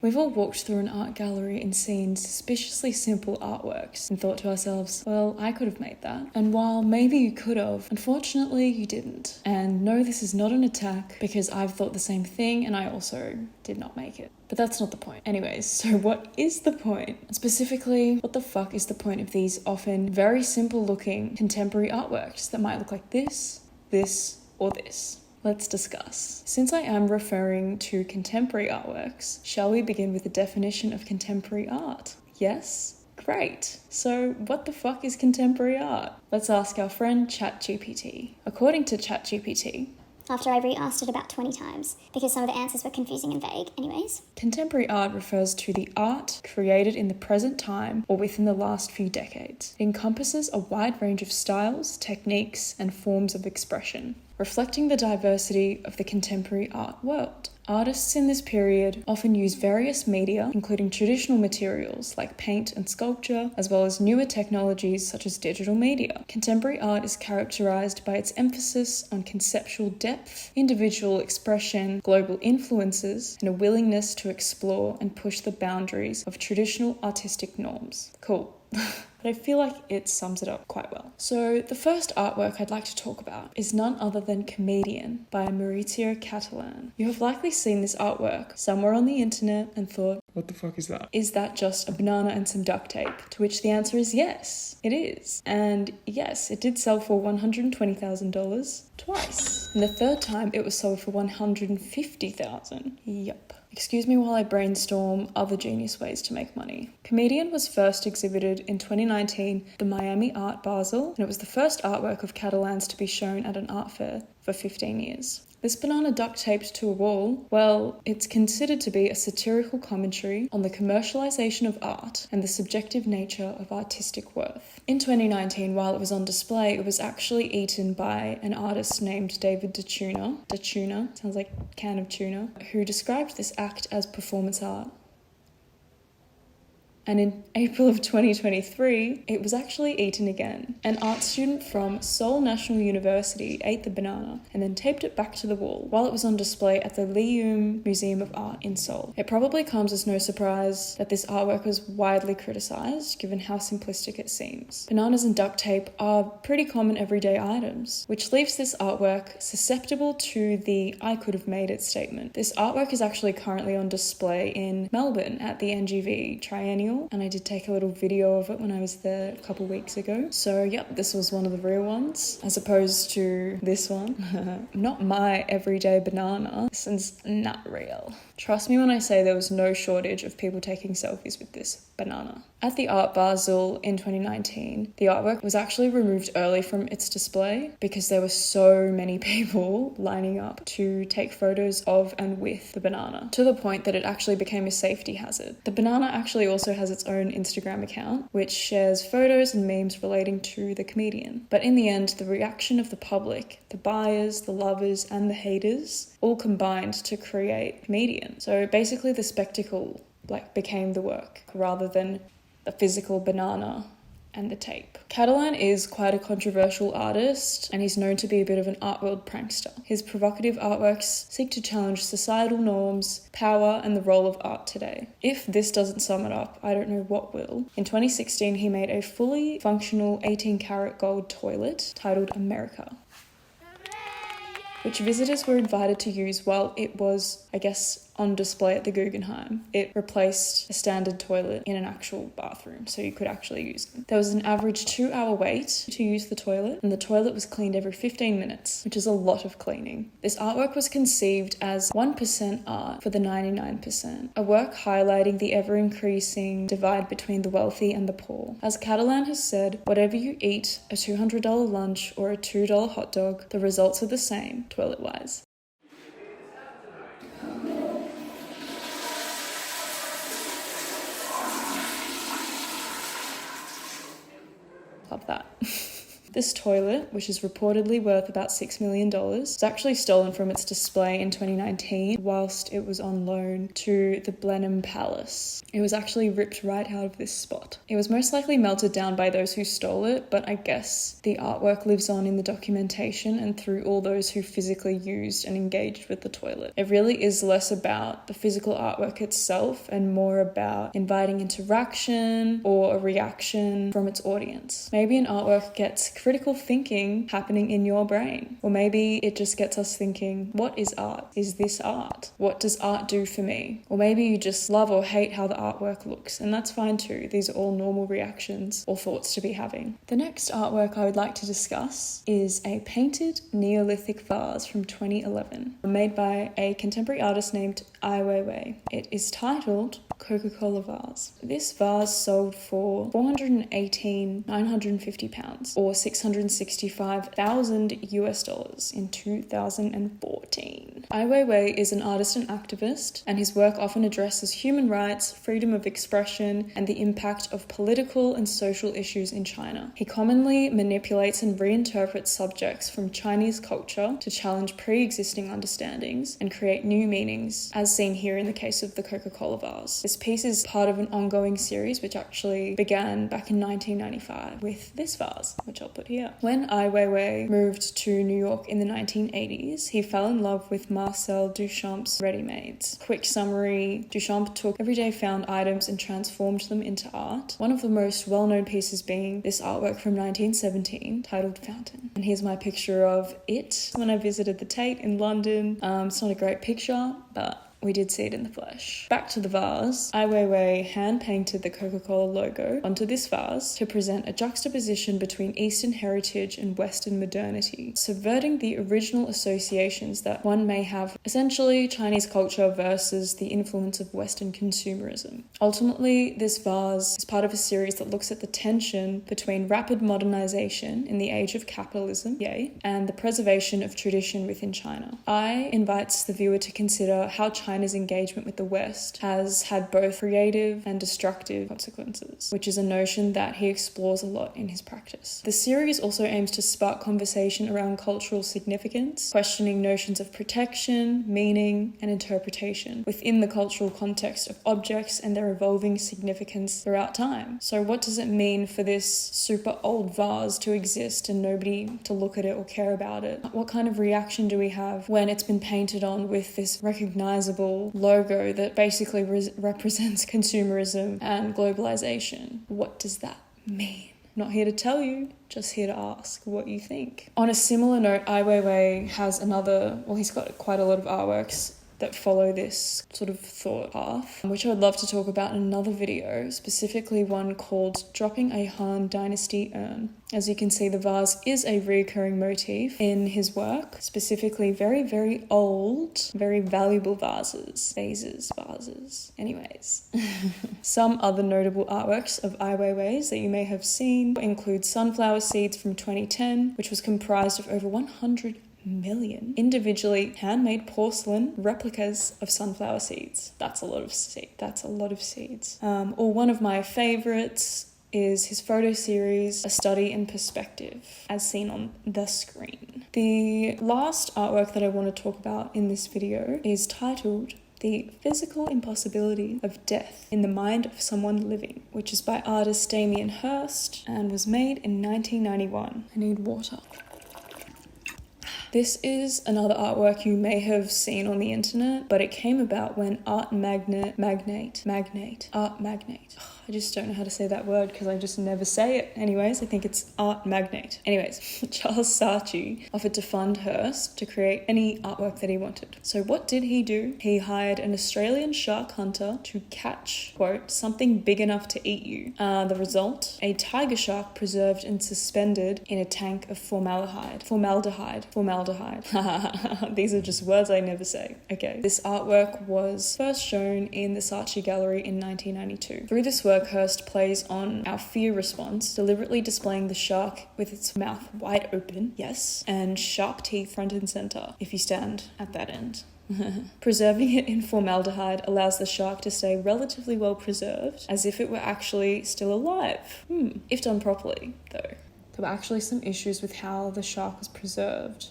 We've all walked through an art gallery and seen suspiciously simple artworks and thought to ourselves, well, I could have made that. And while maybe you could have, unfortunately you didn't. And no, this is not an attack because I've thought the same thing and I also did not make it. But that's not the point. Anyways, so what is the point? Specifically, what the fuck is the point of these often very simple looking contemporary artworks that might look like this, or this? Let's discuss. Since I am referring to contemporary artworks, shall we begin with the definition of contemporary art? Yes? Great. So what the fuck is contemporary art? Let's ask our friend ChatGPT. According to ChatGPT, after I re-asked it about 20 times, because some of the answers were confusing and vague anyways. Contemporary art refers to the art created in the present time or within the last few decades. It encompasses a wide range of styles, techniques, and forms of expression, reflecting the diversity of the contemporary art world. Artists in this period often use various media, including traditional materials like paint and sculpture, as well as newer technologies such as digital media. Contemporary art is characterized by its emphasis on conceptual depth, individual expression, global influences, and a willingness to explore and push the boundaries of traditional artistic norms. Cool. But I feel like it sums it up quite well. So the first artwork I'd like to talk about is none other than Comedian by Maurizio Catalan. You have likely seen this artwork somewhere on the internet and thought, what the fuck is that? Is that just a banana and some duct tape? To which the answer is yes, it is. And yes, it did sell for $120,000 twice. And the third time it was sold for $150,000. Yup. Excuse me while I brainstorm other genius ways to make money. Comedian was first exhibited in 2019 at the Miami Art Basel, and it was the first artwork of Catalan's to be shown at an art fair for 15 years. This banana duct taped to a wall, well, it's considered to be a satirical commentary on the commercialization of art and the subjective nature of artistic worth. In 2019, while it was on display, it was actually eaten by an artist named David DeTuna, sounds like a can of tuna, who described this act as performance art. And in April of 2023, it was actually eaten again. An art student from Seoul National University ate the banana and then taped it back to the wall while it was on display at the Leeum Museum of Art in Seoul. It probably comes as no surprise that this artwork was widely criticised, given how simplistic it seems. Bananas and duct tape are pretty common everyday items, which leaves this artwork susceptible to the "I could have made it" statement. This artwork is actually currently on display in Melbourne at the NGV Triennial, and I did take a little video of it when I was there a couple weeks ago. So yep, this was one of the real ones, as opposed to this one. Not my everyday banana. This one's not real. Trust me when I say there was no shortage of people taking selfies with this banana. At the Art Basel in 2019, the artwork was actually removed early from its display because there were so many people lining up to take photos of and with the banana, to the point that it actually became a safety hazard. The banana actually also has its own Instagram account, which shares photos and memes relating to the comedian. But in the end, the reaction of the public, the buyers, the lovers, and the haters all combined to create Comedian. So basically the spectacle became the work rather than the physical banana and the tape. Catalan is quite a controversial artist, and he's known to be a bit of an art world prankster. His provocative artworks seek to challenge societal norms, power, and the role of art today. If this doesn't sum it up, I don't know what will. In 2016, he made a fully functional 18-karat gold toilet titled America, which visitors were invited to use while it was, I guess, on display at the Guggenheim. It replaced a standard toilet in an actual bathroom, so you could actually use them. There was an average 2-hour wait to use the toilet, and the toilet was cleaned every 15 minutes, which is a lot of cleaning. This artwork was conceived as 1% art for the 99%, a work highlighting the ever-increasing divide between the wealthy and the poor. As Catalan has said, whatever you eat, a $200 lunch or a $2 hot dog, the results are the same, toilet-wise. Love that. This toilet, which is reportedly worth about $6 million, was actually stolen from its display in 2019 whilst it was on loan to the Blenheim Palace. It was actually ripped right out of this spot. It was most likely melted down by those who stole it, but I guess the artwork lives on in the documentation and through all those who physically used and engaged with the toilet. It really is less about the physical artwork itself and more about inviting interaction or a reaction from its audience. Maybe an artwork gets critical thinking happening in your brain, or maybe it just gets us thinking, what is art? Is this art? What does art do for me? Or maybe you just love or hate how the artwork looks, and that's fine too. These are all normal reactions or thoughts to be having. The next artwork I would like to discuss is a painted Neolithic vase from 2011, made by a contemporary artist named Iway. It is titled Coca-Cola vase. This vase sold for £418,950 or $665,000 in 2014. Ai Weiwei is an artist and activist, and his work often addresses human rights, freedom of expression, and the impact of political and social issues in China. He commonly manipulates and reinterprets subjects from Chinese culture to challenge pre-existing understandings and create new meanings, as seen here in the case of the Coca-Cola vase. This piece is part of an ongoing series which actually began back in 1995 with this vase, which I'll put here. When Ai Weiwei moved to New York in the 1980s, he fell in love with Marcel Duchamp's ready-mades. Quick summary, Duchamp took everyday found items and transformed them into art. One of the most well-known pieces being this artwork from 1917 titled Fountain. And here's my picture of it when I visited the Tate in London. It's not a great picture, but we did see it in the flesh. Back to the vase. Ai Weiwei hand-painted the Coca-Cola logo onto this vase to present a juxtaposition between Eastern heritage and Western modernity, subverting the original associations that one may have, essentially Chinese culture versus the influence of Western consumerism. Ultimately, this vase is part of a series that looks at the tension between rapid modernization in the age of capitalism, yay, and the preservation of tradition within China. Ai invites the viewer to consider how China's engagement with the West has had both creative and destructive consequences, which is a notion that he explores a lot in his practice. The series also aims to spark conversation around cultural significance, questioning notions of protection, meaning, and interpretation within the cultural context of objects and their evolving significance throughout time. So what does it mean for this super old vase to exist and nobody to look at it or care about it? What kind of reaction do we have when it's been painted on with this recognizable logo that basically represents consumerism and globalization? What does that mean? Not here to tell you, just here to ask what you think. On a similar note, Ai Weiwei has he's got quite a lot of artworks that follow this sort of thought path, which I would love to talk about in another video, specifically one called Dropping a Han Dynasty Urn. As you can see, the vase is a recurring motif in his work, specifically very, very old, very valuable vases. Anyways. Some other notable artworks of Ai Weiwei's that you may have seen include Sunflower Seeds from 2010, which was comprised of over 100 million individually handmade porcelain replicas of sunflower seeds. That's a lot of seeds. Or one of my favorites is his photo series, A Study in Perspective, as seen on the screen. The last artwork that I want to talk about in this video is titled The Physical Impossibility of Death in the Mind of Someone Living, which is by artist Damien Hirst and was made in 1991. I need water. This is another artwork you may have seen on the internet, but it came about when art magnate. I just don't know how to say that word because I just never say it. Anyways, I think it's art magnate. Anyways, Charles Saatchi offered to fund Hirst to create any artwork that he wanted. So what did he do? He hired an Australian shark hunter to catch, quote, something big enough to eat you. The result? A tiger shark preserved and suspended in a tank of formaldehyde. These are just words I never say. Okay. This artwork was first shown in the Saatchi Gallery in 1992. Through this work, Hirst plays on our fear response, deliberately displaying the shark with its mouth wide open, yes, and sharp teeth front and center, if you stand at that end. Preserving it in formaldehyde allows the shark to stay relatively well preserved, as if it were actually still alive. If done properly, though. there were actually some issues with how the shark was preserved.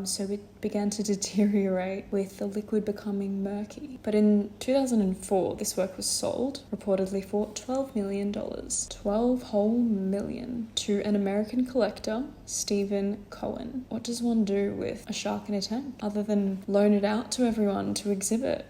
So it began to deteriorate with the liquid becoming murky. But in 2004, this work was sold, reportedly for $12 million. 12 whole million to an American collector, Stephen Cohen. What does one do with a shark in a tank other than loan it out to everyone to exhibit?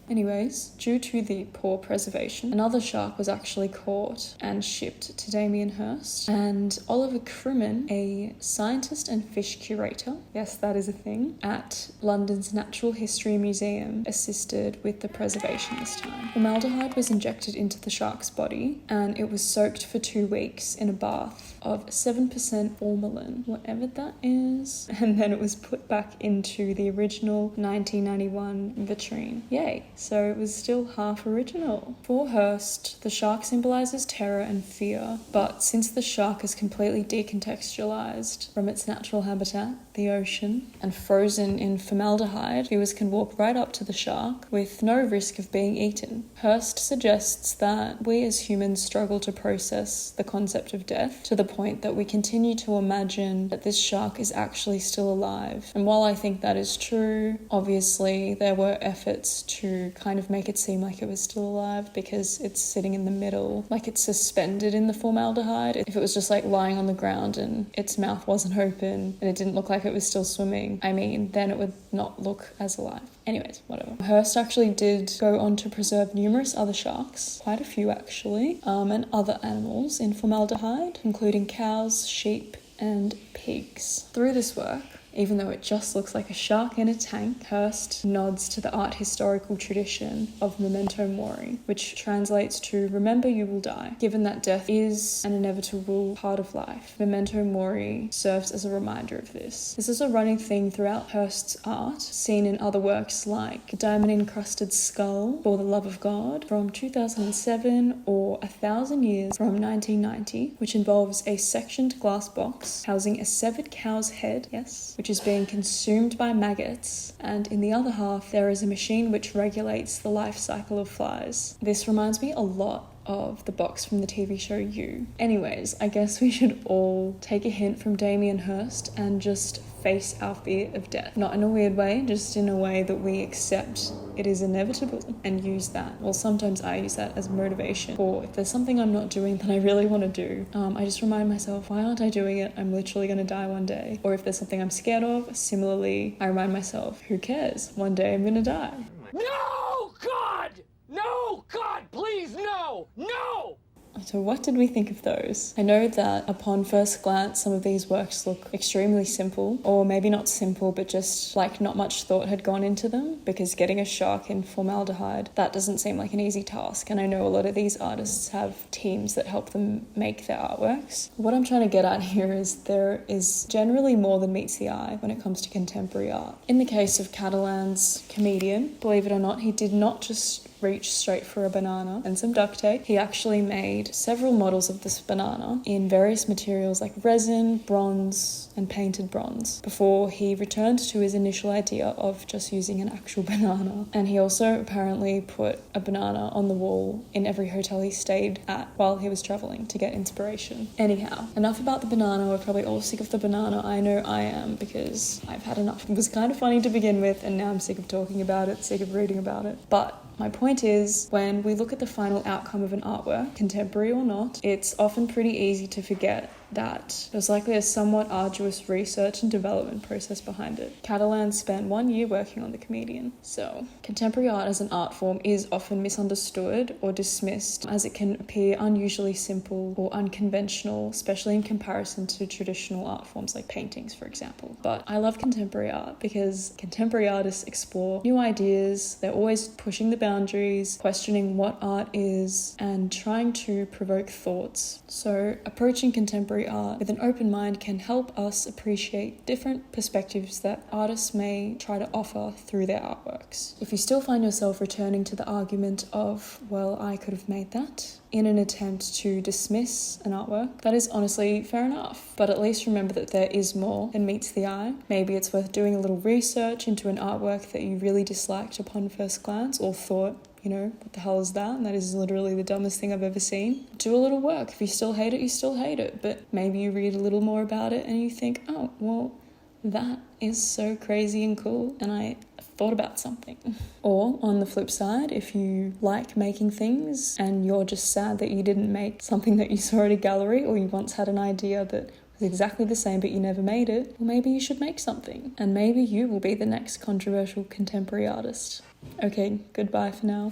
Anyways, due to the poor preservation, another shark was actually caught and shipped to Damien Hirst. And Oliver Crimmen, a scientist and fish curator, yes, that is a thing, at London's Natural History Museum, assisted with the preservation this time. Formaldehyde was injected into the shark's body, and it was soaked for 2 weeks in a bath of 7% formalin, whatever that is, and then it was put back into the original 1991 vitrine. Yay! So it was still half original. For Hirst, the shark symbolizes terror and fear, but since the shark is completely decontextualized from its natural habitat, the ocean, and frozen in formaldehyde, viewers can walk right up to the shark with no risk of being eaten. Hirst suggests that we as humans struggle to process the concept of death to the point that we continue to imagine that this shark is actually still alive. And while I think that is true, obviously there were efforts to kind of make it seem like it was still alive because it's sitting in the middle, like it's suspended in the formaldehyde. If it was just like lying on the ground and its mouth wasn't open and it didn't look like it was still swimming, I mean, then it would not look as alive. Anyways, whatever. Hirst actually did go on to preserve numerous other sharks, quite a few actually, and other animals in formaldehyde, including cows, sheep, and pigs. Through this work, even though it just looks like a shark in a tank, Hirst nods to the art historical tradition of memento mori, which translates to remember you will die. Given that death is an inevitable part of life, memento mori serves as a reminder of this. This is a running theme throughout Hirst's art, seen in other works like A Diamond-Encrusted Skull, For the Love of God, from 2007, or 1,000 Years from 1990, which involves a sectioned glass box housing a severed cow's head, yes, which is being consumed by maggots, and in the other half there is a machine which regulates the life cycle of flies. This reminds me a lot of the box from the TV show You. Anyways, I guess we should all take a hint from Damien Hirst and just face our fear of death. Not in a weird way, just in a way that we accept it is inevitable and use that. Well, sometimes I use that as motivation, or if there's something I'm not doing that I really want to do, I just remind myself, why aren't I doing it? I'm literally going to die one day. Or if there's something I'm scared of, similarly, I remind myself, who cares? One day I'm going to die. No, God! No, God, please, no! No! So what did we think of those? I know that upon first glance, some of these works look extremely simple, or maybe not simple, but just like not much thought had gone into them, because getting a shark in formaldehyde, that doesn't seem like an easy task. And I know a lot of these artists have teams that help them make their artworks. What I'm trying to get at here is there is generally more than meets the eye when it comes to contemporary art. In the case of Catalan's Comedian, believe it or not, he did not just reach straight for a banana and some duct tape. He actually made several models of this banana in various materials like resin, bronze, and painted bronze before he returned to his initial idea of just using an actual banana. And he also apparently put a banana on the wall in every hotel he stayed at while he was traveling to get inspiration. Anyhow, enough about the banana. We're probably all sick of the banana. I know I am, because I've had enough. It was kind of funny to begin with, and now I'm sick of talking about it, sick of reading about it. But my point is, when we look at the final outcome of an artwork, contemporary or not, it's often pretty easy to forget that there's likely a somewhat arduous research and development process behind it. Catalan spent 1 year working on The Comedian. So, contemporary art as an art form is often misunderstood or dismissed, as it can appear unusually simple or unconventional, especially in comparison to traditional art forms like paintings, for example. But I love contemporary art because contemporary artists explore new ideas, they're always pushing the boundaries, questioning what art is, and trying to provoke thoughts. So, approaching contemporary art with an open mind can help us appreciate different perspectives that artists may try to offer through their artworks. If you still find yourself returning to the argument of, well, I could have made that, in an attempt to dismiss an artwork, that is honestly fair enough. But at least remember that there is more than meets the eye. Maybe it's worth doing a little research into an artwork that you really disliked upon first glance or thought what the hell is that? And that is literally the dumbest thing I've ever seen. Do a little work. If you still hate it, you still hate it. But maybe you read a little more about it and you think, oh, well, that is so crazy and cool, and I thought about something. Or on the flip side, if you like making things and you're just sad that you didn't make something that you saw at a gallery, or you once had an idea that was exactly the same but you never made it, well, maybe you should make something, and maybe you will be the next controversial contemporary artist. Okay, goodbye for now.